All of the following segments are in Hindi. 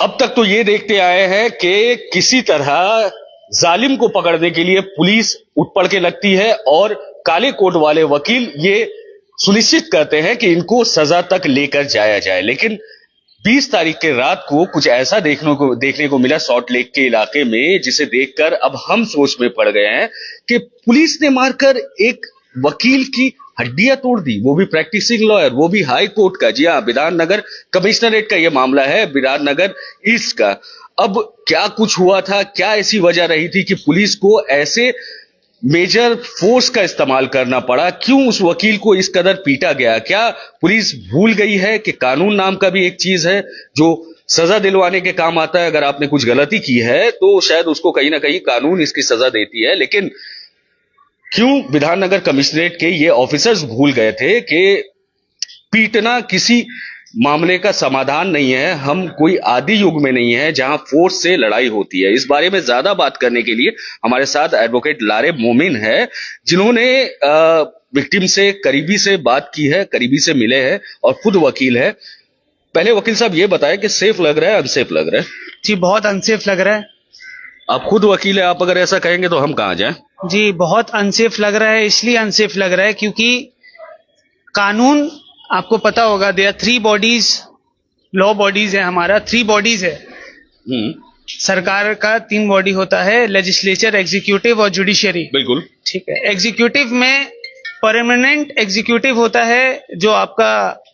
अब तक तो ये देखते आए हैं कि किसी तरह जालिम को पकड़ने के लिए पुलिस उठ पड़ के लगती है और काले कोट वाले वकील ये सुनिश्चित करते हैं कि इनको सजा तक लेकर जाया जाए। लेकिन 20 तारीख के रात को कुछ ऐसा देखने को मिला सॉल्ट लेक के इलाके में, जिसे देखकर अब हम सोच में पड़ गए हैं कि पुलिस ने मारकर एक वकील की हड्डियां तोड़ दी, वो भी प्रैक्टिसिंग लॉयर, वो भी हाई कोर्ट का। जी हां, बिधाननगर कमिश्नरेट का यह मामला है, बिधाननगर ईस्ट का। अब क्या कुछ हुआ था, क्या ऐसी वजह रही थी कि पुलिस को ऐसे मेजर फोर्स का इस्तेमाल करना पड़ा? क्यों उस वकील को इस कदर पीटा गया? क्या पुलिस भूल गई है कि कानून नाम का भी एक चीज है जो सजा दिलवाने के काम आता है? अगर आपने कुछ गलती की है तो शायद उसको कहीं ना कहीं कानून इसकी सजा देती है। लेकिन क्यों बिधाननगर कमिश्नरेट के ये ऑफिसर्स भूल गए थे कि पीटना किसी मामले का समाधान नहीं है? हम कोई आदि युग में नहीं है जहां फोर्स से लड़ाई होती है। इस बारे में ज्यादा बात करने के लिए हमारे साथ एडवोकेट लारे मोमिन है, जिन्होंने विक्टिम से करीबी से बात की है, करीबी से मिले हैं और खुद वकील है। पहले वकील साहब ये बताएं कि सेफ लग रहा है, अनसेफ लग रहा है? जी बहुत अनसेफ लग रहा है। आप खुद वकील है, आप अगर ऐसा कहेंगे तो हम कहां जाएं? जी बहुत अनसेफ लग रहा है, इसलिए अनसेफ लग रहा है क्योंकि कानून, आपको पता होगा, there are 3 bodies, law bodies है हमारा, 3 बॉडीज है। सरकार का 3 बॉडी होता है, लेजिस्लेचर, एग्जीक्यूटिव और जुडिशरी। बिल्कुल ठीक है। एग्जीक्यूटिव में परमानेंट एग्जीक्यूटिव होता है, जो आपका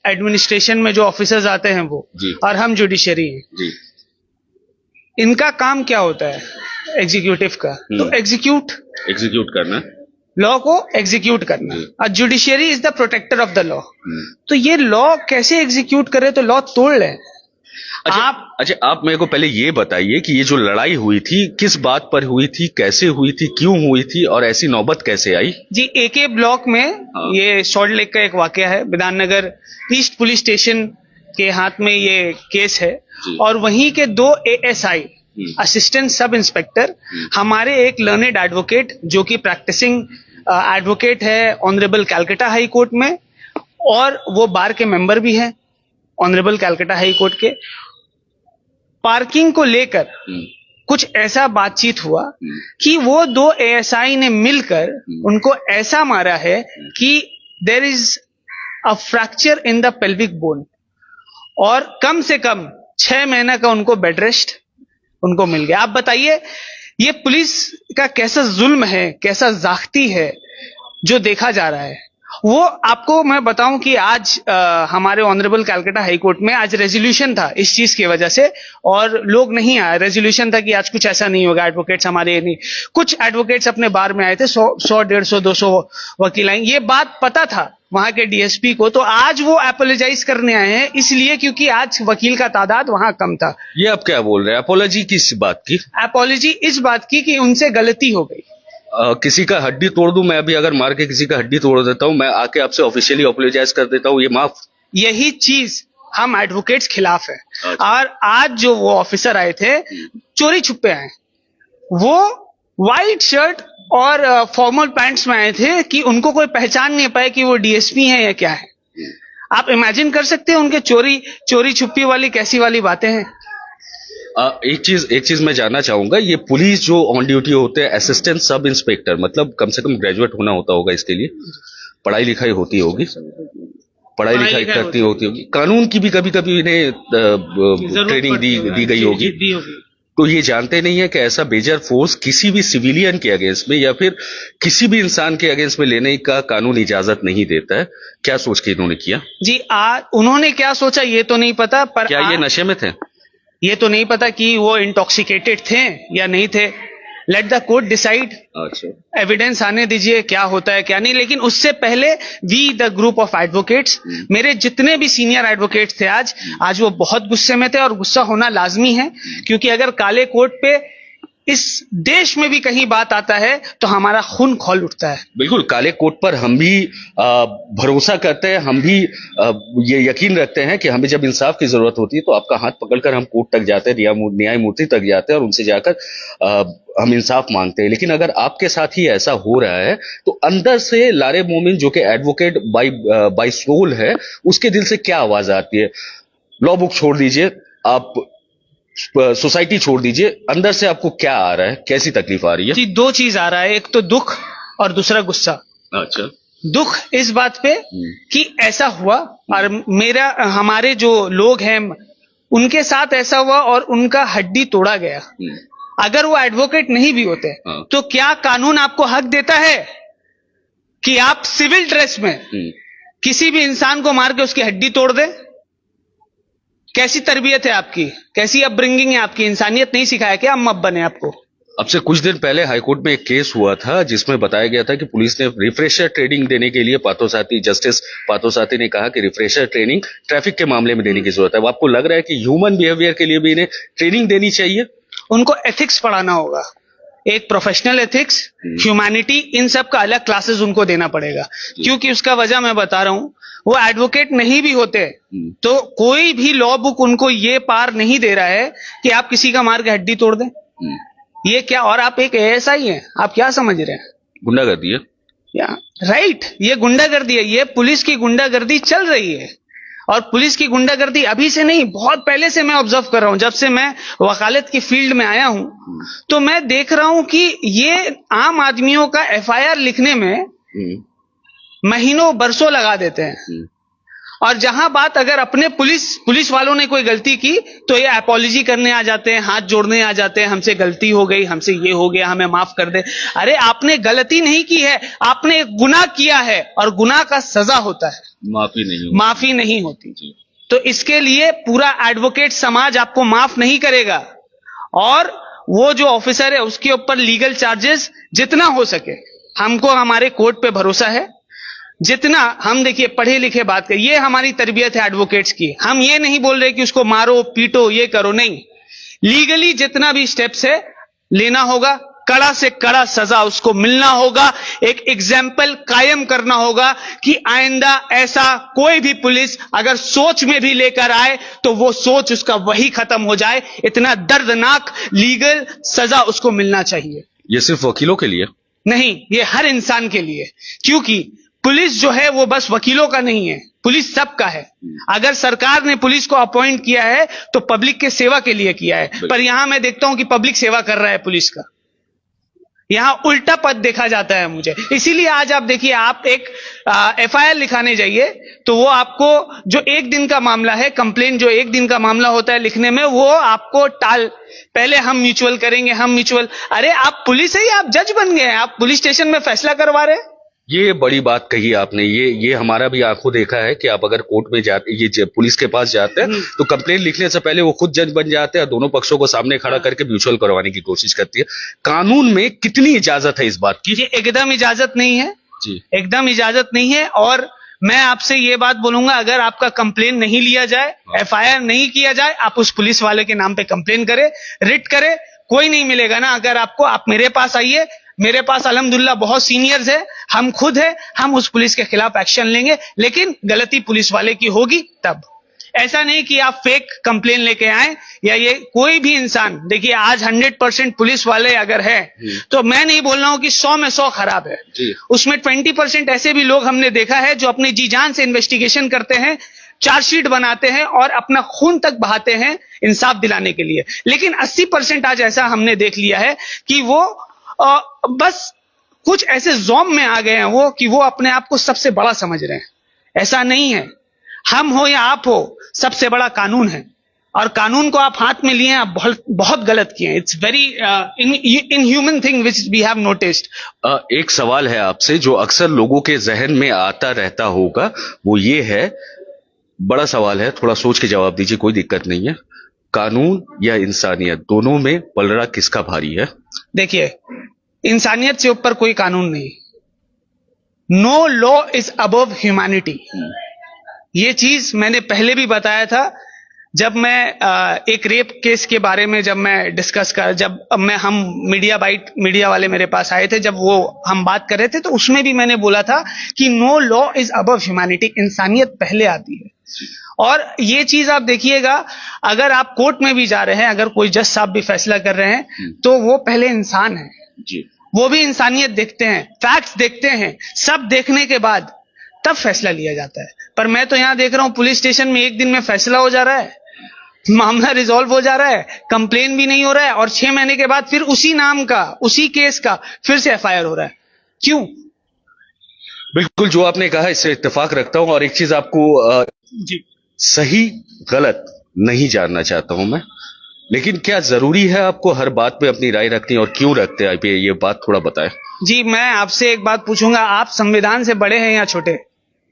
एडमिनिस्ट्रेशन में जो ऑफिसर्स आते हैं वो, और हम जुडिशरी हैं जी। इनका काम क्या होता है एग्जीक्यूटिव का? तो एग्जीक्यूट करना, लॉ को एग्जीक्यूट करना। और judiciary is the protector of the law. तो ये लॉ कैसे एग्जीक्यूट करे? तो लॉ तोड़ ले। आप मेरे को पहले ये बताइए कि ये जो लड़ाई हुई थी किस बात पर हुई थी, कैसे हुई थी, क्यों हुई थी और ऐसी नौबत कैसे आई? जी एके ब्लॉक में ये सॉल्ट लेक का एक वाकया है। बिधाननगर ईस्ट पुलिस स्टेशन के हाथ में ये केस है और वहीं के 2 ASI, असिस्टेंट सब इंस्पेक्टर, हमारे एक लर्नेड एडवोकेट जो कि प्रैक्टिसिंग एडवोकेट है ऑनरेबल कैलकाटा हाई कोर्ट में, और वो बार के मेंबर भी हैं ऑनरेबल कैलकाटा हाई कोर्ट के, पार्किंग को लेकर कुछ ऐसा बातचीत हुआ कि वो 2 ASI ने मिलकर उनको ऐसा मारा है कि there is a fracture in the pelvic bone, और कम से कम 6 महीने का उनको बेड रेस्ट उनको मिल गया। आप बताइए ये पुलिस का कैसा जुल्म है, कैसा जाख्ती है जो देखा जा रहा है। वो आपको मैं बताऊं कि आज हमारे ऑनरेबल कैलकाटा हाई कोर्ट में आज रेजोल्यूशन था इस चीज की वजह से, और लोग नहीं आए। रेजोल्यूशन था कि आज कुछ ऐसा नहीं होगा, एडवोकेट्स हमारे नहीं, कुछ एडवोकेट्स अपने बार में आए थे, 100, 150, 200 वकील आए। ये बात पता था वहां के DSP को, तो आज वो अपोलोजाइज करने आए हैं इसलिए क्योंकि आज वकील का तादाद वहां कम था। ये आप क्या बोल रहे हैं? अपोलॉजी किस बात की? अपोलॉजी इस बात की कि उनसे गलती हो गई। किसी का हड्डी तोड़ दूं मैं? अभी अगर मार के किसी का हड्डी तोड़ देता हूं, मैं आके आपसे ऑफिशियली अपोलोजाइज कर देता हूं, ये माफ? यही चीज हम एडवोकेट्स खिलाफ है। और आज जो वो ऑफिसर आए थे चोरी छुपे आए, वो व्हाइट शर्ट और फॉर्मल पैंट्स में आए थे कि उनको कोई पहचान नहीं पाए कि वो DSP है या क्या है। आप इमेजिन कर सकते हैं उनके चोरी छुपी वाली कैसी वाली बातें हैं। एक चीज मैं जानना चाहूंगा, ये पुलिस जो ऑन ड्यूटी होते हैं, असिस्टेंट सब इंस्पेक्टर, मतलब कम से कम ग्रेजुएट होना होता होगा इसके लिए, पढ़ाई लिखाई होती होगी, पढ़ाई लिखाई करती होगी, कानून की भी कभी कभी इन्हें ट्रेनिंग दी गई होगी। तो ये जानते नहीं है कि ऐसा मेजर फोर्स किसी भी सिविलियन के अगेंस्ट में या फिर किसी भी इंसान के अगेंस्ट में लेने का कानून इजाजत नहीं देता है। क्या सोच के इन्होंने किया? जी उन्होंने क्या सोचा ये तो नहीं पता, पर क्या ये नशे में थे? ये तो नहीं पता कि वो इंटॉक्सिकेटेड थे या नहीं थे। Let the court decide. अच्छा, एविडेंस आने दीजिए क्या होता है क्या नहीं। लेकिन उससे पहले we the group of advocates, मेरे जितने भी सीनियर एडवोकेट्स थे आज वो बहुत गुस्से में थे, और गुस्सा होना लाजमी है क्योंकि अगर काले कोर्ट पे इस देश में भी कहीं बात आता है तो हमारा खून खौल उठता है। बिल्कुल, काले कोर्ट पर हम भी भरोसा करते हैं, हम भी ये यकीन रखते हैं कि हमें जब इंसाफ की जरूरत होती है तो आपका हाथ पकड़कर हम कोर्ट तक जाते हैं, न्याय मूर्ति तक जाते हैं और उनसे जाकर हम इंसाफ मांगते हैं। लेकिन अगर आपके साथ ही ऐसा हो रहा है तो अंदर से लारे मोमिन जो कि एडवोकेट बाय सोल है, उसके दिल से क्या आवाज आती है? लॉ बुक छोड़ दीजिए, आप सोसाइटी छोड़ दीजिए, अंदर से आपको क्या आ रहा है, कैसी तकलीफ आ रही है? जी, दो चीज आ रहा है, एक तो दुख और दूसरा गुस्सा। अच्छा। दुख इस बात पे कि ऐसा हुआ और हमारे जो लोग हैं उनके साथ ऐसा हुआ और उनका हड्डी तोड़ा गया। अगर वो एडवोकेट नहीं भी होते तो क्या कानून आपको हक देता है कि आप सिविल ड्रेस में किसी भी इंसान को मार के उसकी हड्डी तोड़ दें? कैसी तरबियत है आपकी, कैसी अपब्रिंगिंग है आपकी? इंसानियत नहीं सिखाया क्या हम अब बने आपको? अब से कुछ दिन पहले हाईकोर्ट में एक केस हुआ था जिसमें बताया गया था कि पुलिस ने रिफ्रेशर ट्रेनिंग देने के लिए जस्टिस पार्थोसारथी ने कहा कि रिफ्रेशर ट्रेनिंग ट्रैफिक के मामले में देने की जरूरत है। आपको लग रहा है कि ह्यूमन बिहेवियर के लिए भी इन्हें ट्रेनिंग देनी चाहिए? उनको एथिक्स पढ़ाना होगा, एक प्रोफेशनल एथिक्स, ह्यूमैनिटी, इन सब का अलग क्लासेस उनको देना पड़ेगा। क्योंकि उसका वजह मैं बता रहा हूं, वो एडवोकेट नहीं भी होते तो कोई भी लॉ बुक उनको ये पार नहीं दे रहा है कि आप किसी का मार के हड्डी तोड़ दें। ये क्या, और आप एक एएसआई हैं, आप क्या समझ रहे हैं? गुंडागर्दी है या राइट, ये गुंडागर्दी है, ये पुलिस की गुंडागर्दी चल रही है। और पुलिस की गुंडागर्दी अभी से नहीं, बहुत पहले से मैं ऑब्जर्व कर रहा हूं। जब से मैं वकालत की फील्ड में आया हूं तो मैं देख रहा हूं कि ये आम आदमियों का एफआईआर लिखने में महीनों बरसों लगा देते हैं। और जहां बात अगर अपने पुलिस वालों ने कोई गलती की तो ये अपॉलॉजी करने आ जाते हैं, हाथ जोड़ने आ जाते हैं, हमसे गलती हो गई, हमसे ये हो गया, हमें माफ कर दे। अरे आपने गलती नहीं की है, आपने एक गुनाह किया है और गुनाह का सजा होता है, माफी नहीं होती। तो इसके लिए पूरा एडवोकेट समाज आपको माफ नहीं करेगा। और वो जो ऑफिसर है उसके ऊपर लीगल चार्जेस जितना हो सके, हमको हमारे कोर्ट पे भरोसा है, जितना हम देखिए पढ़े लिखे बात करें, ये हमारी तरबियत है एडवोकेट्स की। हम ये नहीं बोल रहे कि उसको मारो पीटो ये करो, नहीं, लीगली जितना भी स्टेप्स है लेना होगा, कड़ा से कड़ा सजा उसको मिलना होगा, एक एग्जाम्पल कायम करना होगा कि आइंदा ऐसा कोई भी पुलिस अगर सोच में भी लेकर आए तो वो सोच उसका वही खत्म हो जाए। इतना दर्दनाक लीगल सजा उसको मिलना चाहिए। ये सिर्फ वकीलों के लिए नहीं, ये हर इंसान के लिए, क्योंकि पुलिस जो है वो बस वकीलों का नहीं है, पुलिस सबका है। अगर सरकार ने पुलिस को अपॉइंट किया है तो पब्लिक के सेवा के लिए किया है, पर यहां मैं देखता हूं कि पब्लिक सेवा कर रहा है पुलिस का, यहां उल्टा पद देखा जाता है मुझे। इसीलिए आज आप देखिए, आप एक एफआईआर लिखाने जाइए तो वो आपको जो एक दिन का मामला है, कंप्लेंट जो एक दिन का मामला होता है लिखने में, वो आपको पहले हम म्यूचुअल करेंगे, हम म्यूचुअल। अरे आप पुलिस है या आप जज बन गए हैं? आप पुलिस स्टेशन में फैसला करवा रहे हैं। ये बड़ी बात कही आपने। ये हमारा भी आंखों देखा है कि आप अगर कोर्ट में जाते, ये पुलिस के पास जाते हैं तो कंप्लेंट लिखने से पहले वो खुद जज बन जाते हैं और दोनों पक्षों को सामने खड़ा करके म्यूचुअल करवाने की कोशिश करती है। कानून में कितनी इजाजत है इस बात की? ये एकदम इजाजत नहीं है जी, एकदम इजाजत नहीं है। और मैं आपसे ये बात बोलूंगा, अगर आपका कंप्लेन नहीं लिया जाए, एफआईआर नहीं किया जाए, आप उस पुलिस वाले के नाम पे कंप्लेन करें, रिट करें, कोई नहीं मिलेगा ना। अगर आपको, आप मेरे पास आइए, मेरे पास अल्हम्दुलिल्लाह बहुत सीनियर्स है, हम खुद है, हम उस पुलिस के खिलाफ एक्शन लेंगे, लेकिन गलती पुलिस वाले की होगी तब। ऐसा नहीं कि आप फेक कंप्लेन लेके आए, या ये कोई भी इंसान, देखिए आज 100% पुलिस वाले अगर है तो मैं नहीं बोल रहा हूं कि 100 में 100 खराब है, उसमें 20% ऐसे भी लोग हमने देखा है जो अपनी जी जान से इन्वेस्टिगेशन करते हैं, चार्जशीट बनाते हैं और अपना खून तक बहाते हैं इंसाफ दिलाने के लिए। लेकिन 80% आज ऐसा हमने देख लिया है कि वो बस कुछ ऐसे जोम में आ गए हैं वो, कि वो अपने आप को सबसे बड़ा समझ रहे हैं। ऐसा नहीं है, हम हो या आप हो, सबसे बड़ा कानून है, और कानून को आप हाथ में लिए, आप बहुत गलत किए हैं। It's very inhuman thing which we have noticed. एक सवाल है आपसे जो अक्सर लोगों के जहन में आता रहता होगा, वो ये है, बड़ा सवाल है, थोड़ा सोच के जवाब दीजिए, कोई दिक्कत नहीं है। कानून या इंसानियत, दोनों में पलड़ा किसका भारी है? देखिए, इंसानियत से ऊपर कोई कानून नहीं। No law is above humanity. ये चीज मैंने पहले भी बताया था, जब मैं एक रेप केस के बारे में जब मैं डिस्कस कर, हम मीडिया वाले मेरे पास आए थे, जब वो हम बात कर रहे थे, तो उसमें भी मैंने बोला था कि no law is above humanity, इंसानियत पहले आती है। और ये चीज आप देखिएगा, अगर आप कोर्ट में भी जा रहे हैं, अगर कोई जज साहब भी फैसला कर रहे हैं, तो वो पहले इंसान है जी, वो भी इंसानियत देखते हैं, फैक्ट्स देखते हैं, सब देखने के बाद तब फैसला लिया जाता है। पर मैं तो यहां देख रहा हूं पुलिस स्टेशन में एक दिन में फैसला हो जा रहा है, मामला रिजॉल्व हो जा रहा है, कंप्लेन भी नहीं हो रहा है, और 6 महीने के बाद फिर उसी नाम का, उसी केस का फिर से एफआईआर हो रहा है। क्यों? बिल्कुल, जो आपने कहा इससे इत्तेफाक रखता हूं, और एक चीज आपको जी सही गलत नहीं जानना चाहता हूं मैं, लेकिन क्या जरूरी है आपको हर बात पे अपनी राय रखनी, और क्यों रखते हैं आप ये बात थोड़ा बताएं। जी, मैं आपसे एक बात पूछूंगा, आप संविधान से बड़े हैं या छोटे?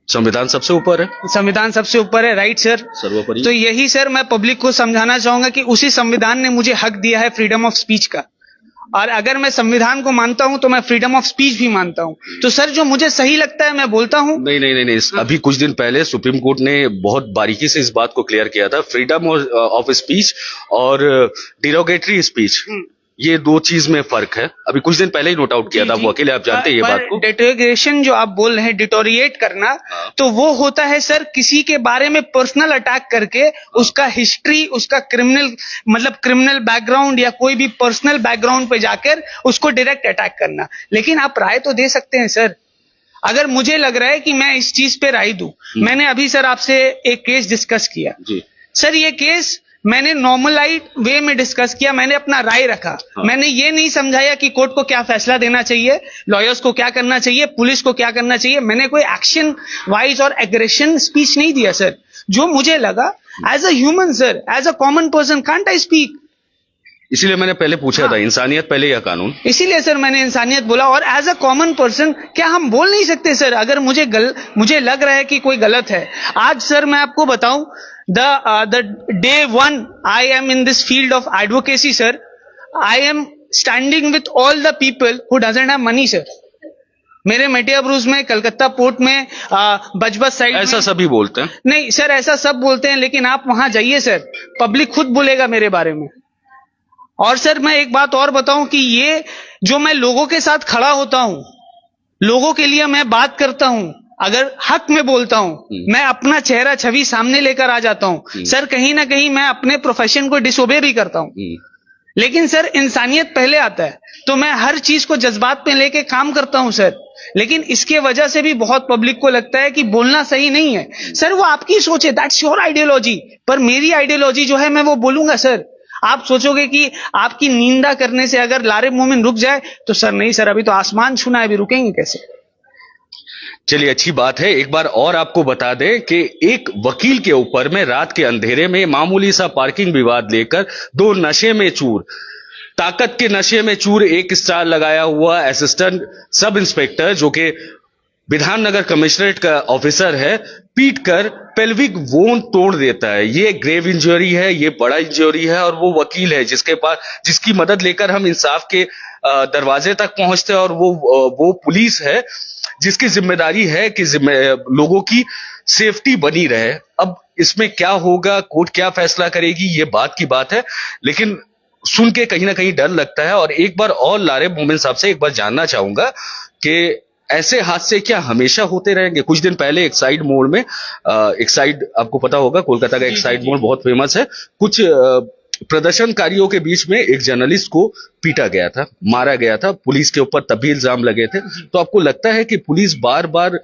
संविधान सबसे ऊपर है। संविधान सबसे ऊपर है, राइट सर? सर्वोपरि। तो यही सर मैं पब्लिक को समझाना चाहूंगा कि उसी संविधान ने मुझे हक दिया है फ्रीडम ऑफ स्पीच का, और अगर मैं संविधान को मानता हूं तो मैं फ्रीडम ऑफ स्पीच भी मानता हूं। तो सर जो मुझे सही लगता है मैं बोलता हूं। नहीं, अभी कुछ दिन पहले सुप्रीम कोर्ट ने बहुत बारीकी से इस बात को क्लियर किया था, फ्रीडम ऑफ स्पीच और डिरोगेटरी स्पीच, ये दो चीज में फर्क है। अभी कुछ दिन पहले ही नोट आउट किया था वो अकेले, आप जानते हैं ये बात को। डिटोरिएशन जो आप बोल रहे हैं, डिटोरिएट करना, तो वो होता है सर किसी के बारे में पर्सनल अटैक करके उसका हिस्ट्री, उसका क्रिमिनल बैकग्राउंड या कोई भी पर्सनल बैकग्राउंड पे जाकर उसको डायरेक्ट अटैक करना। लेकिन आप राय तो दे सकते हैं सर। अगर मुझे लग रहा है कि मैं इस चीज पे राय दूं, मैंने अभी सर आपसे एक केस डिस्कस किया जी। सर ये केस मैंने नॉर्मलाइज वे में डिस्कस किया, मैंने अपना राय रखा। मैंने ये नहीं समझाया कि कोर्ट को क्या फैसला देना चाहिए, लॉयर्स को क्या करना चाहिए, पुलिस को क्या करना चाहिए। मैंने कोई एक्शन वाइज और एग्रेशन स्पीच नहीं दिया सर। जो मुझे लगा as a human sir, as a common person, can't I speak. इसीलिए मैंने पहले पूछा था, इंसानियत पहले या कानून? इसीलिए सर मैंने इंसानियत बोला। और एज अ कॉमन पर्सन क्या हम बोल नहीं सकते सर? अगर मुझे लग रहा है कि कोई गलत है। आज सर मैं आपको बताऊं, the day one I am in this field of advocacy sir, I am standing with all the people who doesn't have money sir. मेरे मेटिया ब्रूज में, कलकत्ता पोर्ट में, बजबस साइड, ऐसा सभी बोलते हैं। नहीं सर, ऐसा सब बोलते हैं, लेकिन आप वहां जाइए सर, पब्लिक खुद बोलेगा मेरे बारे में। और सर मैं एक बात और बताऊं कि ये जो मैं लोगों के साथ खड़ा होता हूं, लोगों के लिए मैं बात करता हूं, अगर हक में बोलता हूं, मैं अपना चेहरा छवि सामने लेकर आ जाता हूं सर। कहीं ना कहीं मैं अपने प्रोफेशन को डिसोबे भी करता हूं, लेकिन सर इंसानियत पहले आता है। तो मैं हर चीज को जज्बात पे लेके काम करता हूं सर। लेकिन इसके वजह से भी बहुत पब्लिक को लगता है कि बोलना सही नहीं है। सर वो आपकी सोच है, दैट्स योर आइडियोलॉजी, पर मेरी आइडियोलॉजी जो है मैं वो बोलूंगा सर। आप सोचोगे कि आपकी निंदा करने से अगर लारे मोमिन रुक जाए, तो सर नहीं सर, अभी तो आसमान छूना है, अभी रुकेंगे कैसे? चलिए अच्छी बात है। एक बार और आपको बता दें कि एक वकील के ऊपर में रात के अंधेरे में मामूली सा पार्किंग विवाद लेकर दो नशे में चूर, ताकत के नशे में चूर, एक स्टार लगाया हुआ असिस्टेंट सब इंस्पेक्टर जो कि विधाननगर कमिश्नरेट का ऑफिसर है, पीट कर पेल्विक बोन तोड़ देता है। ये ग्रेव इंजरी है, ये बड़ा इंजरी है, और वो वकील है जिसकी मदद लेकर हम इंसाफ के दरवाजे तक पहुंचते हैं, और वो पुलिस है जिसकी जिम्मेदारी है कि लोगों की सेफ्टी बनी रहे। अब इसमें क्या होगा, कोर्ट क्या फैसला करेगी, ये बात की बात है, लेकिन सुन के कहीं ना कहीं डर लगता है। और एक बार और लारे मोमिन साहब से एक बार जानना चाहूंगा कि ऐसे हादसे क्या हमेशा होते रहेंगे? कुछ दिन पहले एक साइड मोड़ में, एक साइड आपको पता होगा, कोलकाता का एक साइड मोड़ बहुत फेमस है, कुछ प्रदर्शनकारियों के बीच में एक जर्नलिस्ट को पीटा गया था, मारा गया था, पुलिस के ऊपर तब भी इल्जाम लगे थे। तो आपको लगता है कि पुलिस बार बार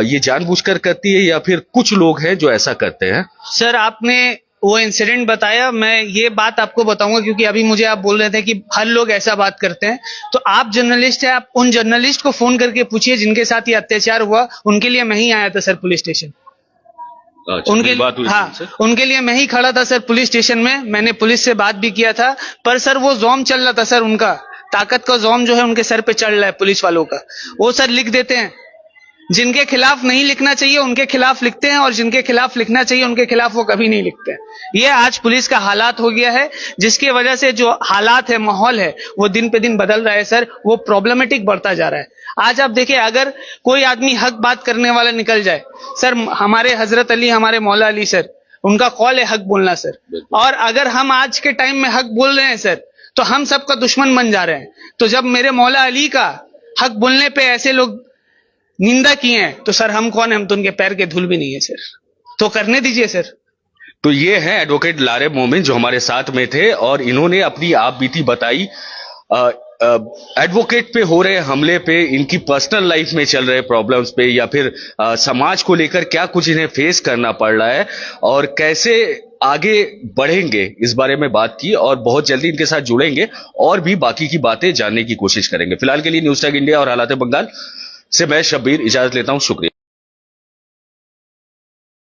ये जानबूझकर करती है, या फिर कुछ लोग हैं जो ऐसा करते हैं? सर आपने वो इंसिडेंट बताया, मैं ये बात आपको बताऊंगा, क्योंकि अभी मुझे आप बोल रहे थे कि हर लोग ऐसा बात करते हैं। तो आप जर्नलिस्ट हैं, आप उन जर्नलिस्ट को फोन करके पूछिए जिनके साथ ये अत्याचार हुआ। उनके लिए मैं ही आया था सर पुलिस स्टेशन। उनके लिए मैं ही खड़ा था सर पुलिस स्टेशन में। मैंने पुलिस से बात भी किया था, पर सर वो जोम चल रहा था सर, उनका ताकत का जोम जो है उनके सर पे चढ़ रहा है पुलिस वालों का। वो सर लिख देते हैं, जिनके खिलाफ नहीं लिखना चाहिए उनके खिलाफ लिखते हैं, और जिनके खिलाफ लिखना चाहिए उनके खिलाफ वो कभी नहीं लिखते हैं। ये आज पुलिस का हालात हो गया है, जिसकी वजह से जो हालात है, माहौल है, वो दिन पे दिन बदल रहा है सर, वो प्रॉब्लमेटिक बढ़ता जा रहा है। आज आप देखिए, अगर कोई आदमी हक बात करने वाला निकल जाए सर, हमारे हजरत अली, हमारे मौला अली सर, उनका कॉल है हक बोलना सर, और अगर हम आज के टाइम में हक बोल रहे हैं सर, तो हम सबका दुश्मन बन जा रहे हैं। तो जब मेरे मौला अली का हक बोलने पे ऐसे लोग निंदा किए हैं, तो सर हम कौन है? हम तो उनके पैर के धूल भी नहीं है सर, तो करने दीजिए सर। तो ये है एडवोकेट लारे मोमिन जो हमारे साथ में थे, और इन्होंने अपनी आप बीती बताई। एडवोकेट पे हो रहे हमले पे, इनकी पर्सनल लाइफ में चल रहे प्रॉब्लम्स पे, या फिर समाज को लेकर क्या कुछ इन्हें फेस करना पड़ रहा है और कैसे आगे बढ़ेंगे, इस बारे में बात की और बहुत जल्दी इनके साथ जुड़ेंगे और भी बाकी की बातें जानने की कोशिश करेंगे। फिलहाल के लिए न्यूज़ टैग इंडिया और हालात बंगाल से मैं शब्बीर इजाजत लेता हूं। शुक्रिया।